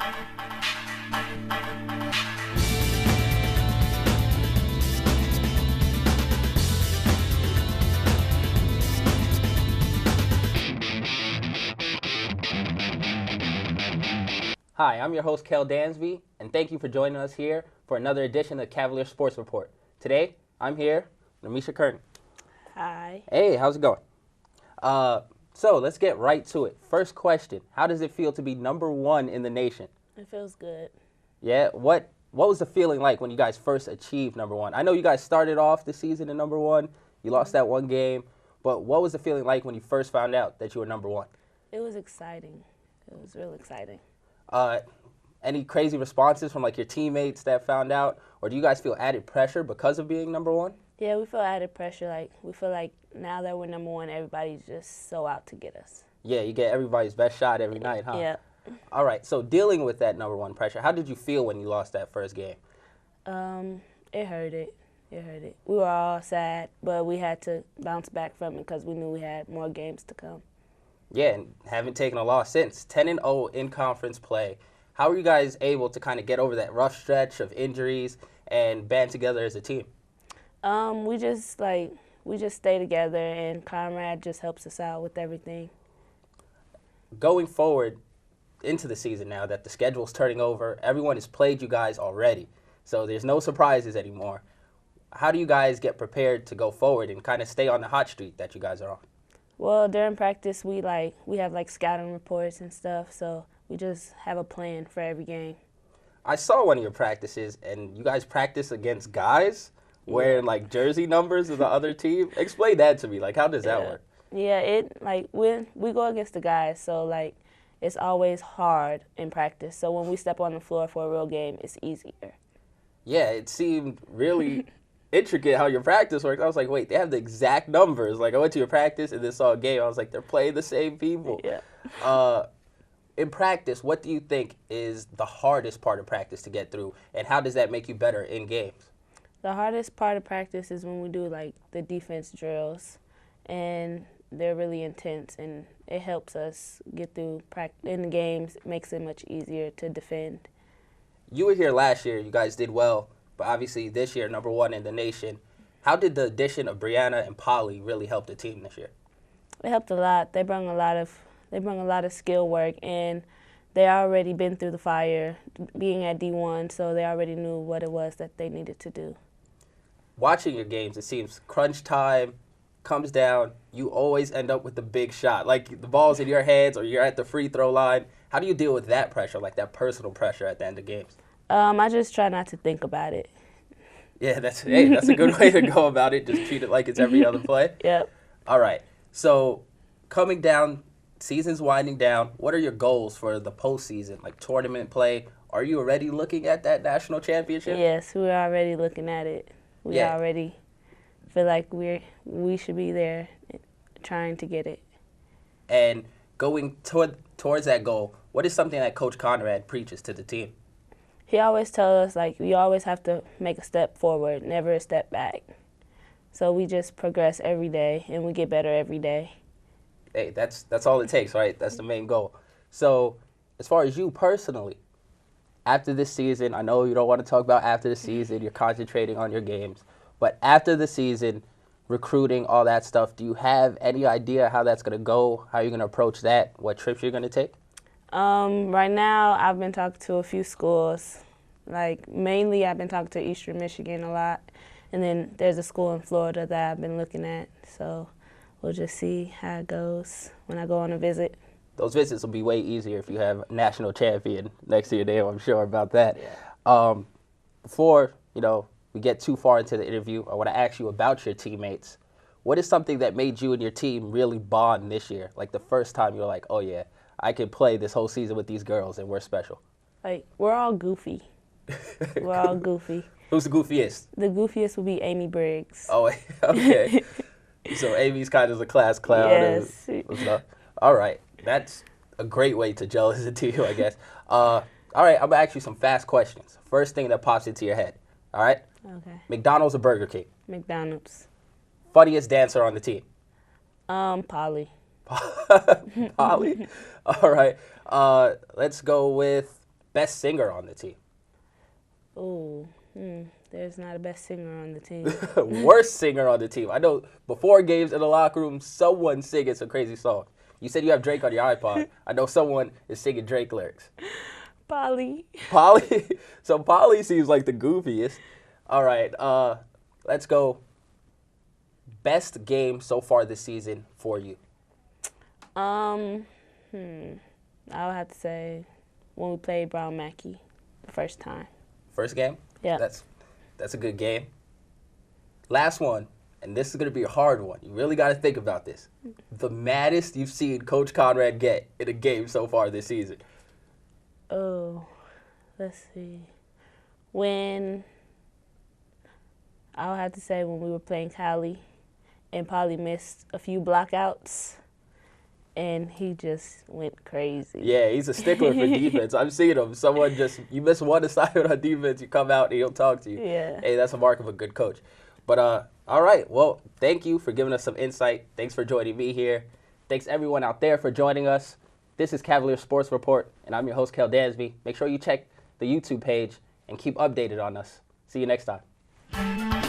Hi, I'm your host, Kel Dansby, and thank you for joining us here for another edition of Cavalier Sports Report. Today, I'm here with Ameshia Kearkey. Hi. Hey, how's it going? So let's get right to it. First question, how does it feel to be number one in the nation? It feels good. Yeah, what was the feeling like when you guys first achieved number one? I know you guys started off the season at number one. You lost that one game, but what was the feeling like when you first found out that you were number one? It was exciting. It was real exciting. Any crazy responses from like your teammates that found out, or do you guys feel added pressure because of being number one? Yeah, we feel added pressure. Like we feel like now that we're number one, everybody's just so out to get us. Yeah, you get everybody's best shot every night, huh? Yeah. All right, so dealing with that number one pressure, how did you feel when you lost that first game? It hurt it. It hurt it. We were all sad, but we had to bounce back from it because we knew we had more games to come. Yeah, and haven't taken a loss since. 10-0 in conference play. How are you guys able to kind of get over that rough stretch of injuries and band together as a team? We just stay together, and Conrad just helps us out with everything. Going forward into the season now that the schedule's turning over, everyone has played you guys already, so there's no surprises anymore. How do you guys get prepared to go forward and kind of stay on the hot streak that you guys are on? Well, during practice, we have scouting reports and stuff, so we just have a plan for every game. I saw one of your practices, and you guys practice against guys wearing jersey numbers of the other team. Explain that to me. How does that work? Yeah, we go against the guys, so it's always hard in practice. So when we step on the floor for a real game, it's easier. Yeah, it seemed really intricate how your practice works. I was like, wait, they have the exact numbers. I went to your practice and then saw a game. I was like, they're playing the same people. Yeah. In practice, what do you think is the hardest part of practice to get through, and how does that make you better in games? The hardest part of practice is when we do the defense drills, and they're really intense, and it helps us get through in the games. It makes it much easier to defend. You were here last year. You guys did well, but obviously this year, number one in the nation. How did the addition of Brianna and Polly really help the team this year? It helped a lot. They brought a lot of skill work, and they already been through the fire being at D1, so they already knew what it was that they needed to do. Watching your games, it seems crunch time comes down, you always end up with the big shot. The ball's in your hands or you're at the free throw line. How do you deal with that pressure, that personal pressure at the end of games? I just try not to think about it. Yeah, that's a good way to go about it. Just treat it like it's every other play. Yep. All right. So coming down, season's winding down. What are your goals for the postseason, tournament play? Are you already looking at that national championship? Yes, we're already looking at it. We already feel like we should be there trying to get it. And going towards that goal, what is something that Coach Conrad preaches to the team? He always tells us, you always have to make a step forward, never a step back. So we just progress every day, and we get better every day. Hey, that's all it takes, right? That's the main goal. So as far as you personally, after this season, I know you don't want to talk about after the season, you're concentrating on your games, but after the season, recruiting, all that stuff, do you have any idea how that's going to go, how you're going to approach that, what trips you're going to take? Right now, I've been talking to a few schools. Mainly I've been talking to Eastern Michigan a lot, and then there's a school in Florida that I've been looking at, so we'll just see how it goes when I go on a visit. Those visits will be way easier if you have a national champion next to your name, I'm sure about that. Yeah. Before, we get too far into the interview, I want to ask you about your teammates. What is something that made you and your team really bond this year? The first time you're like, oh yeah, I can play this whole season with these girls and we're special. We're all goofy. We're all goofy. Who's the goofiest? The goofiest would be Amy Briggs. Oh, okay. So Amy's kind of the class clown. Yes. And stuff. All right. That's a great way to gel as a team, I guess. All right, I'm going to ask you some fast questions. First thing that pops into your head. All right? Okay. McDonald's or Burger King? McDonald's. Funniest dancer on the team? Polly. Polly? All right. Let's go with best singer on the team. Ooh, there's not a best singer on the team. Worst singer on the team. I know before games in the locker room, someone's singing some crazy songs. You said you have Drake on your iPod. I know someone is singing Drake lyrics. Polly. Polly? So Polly seems like the goofiest. All right, let's go. Best game so far this season for you? I would have to say when we played Brown Mackey the first time. First game? Yeah. That's a good game. Last one, and this is going to be a hard one. You really got to think about this. The maddest you've seen Coach Conrad get in a game so far this season. Oh, let's see. I would have to say when we were playing Cali and Polly missed a few blockouts and he just went crazy. Yeah, he's a stickler for defense. I'm seeing him. You miss one assignment on defense, you come out and he'll talk to you. Yeah. Hey, that's a mark of a good coach. But, all right, well, thank you for giving us some insight. Thanks for joining me here. Thanks everyone out there for joining us. This is Cavalier Sports Report, and I'm your host, Kel Dansby. Make sure you check the YouTube page and keep updated on us. See you next time.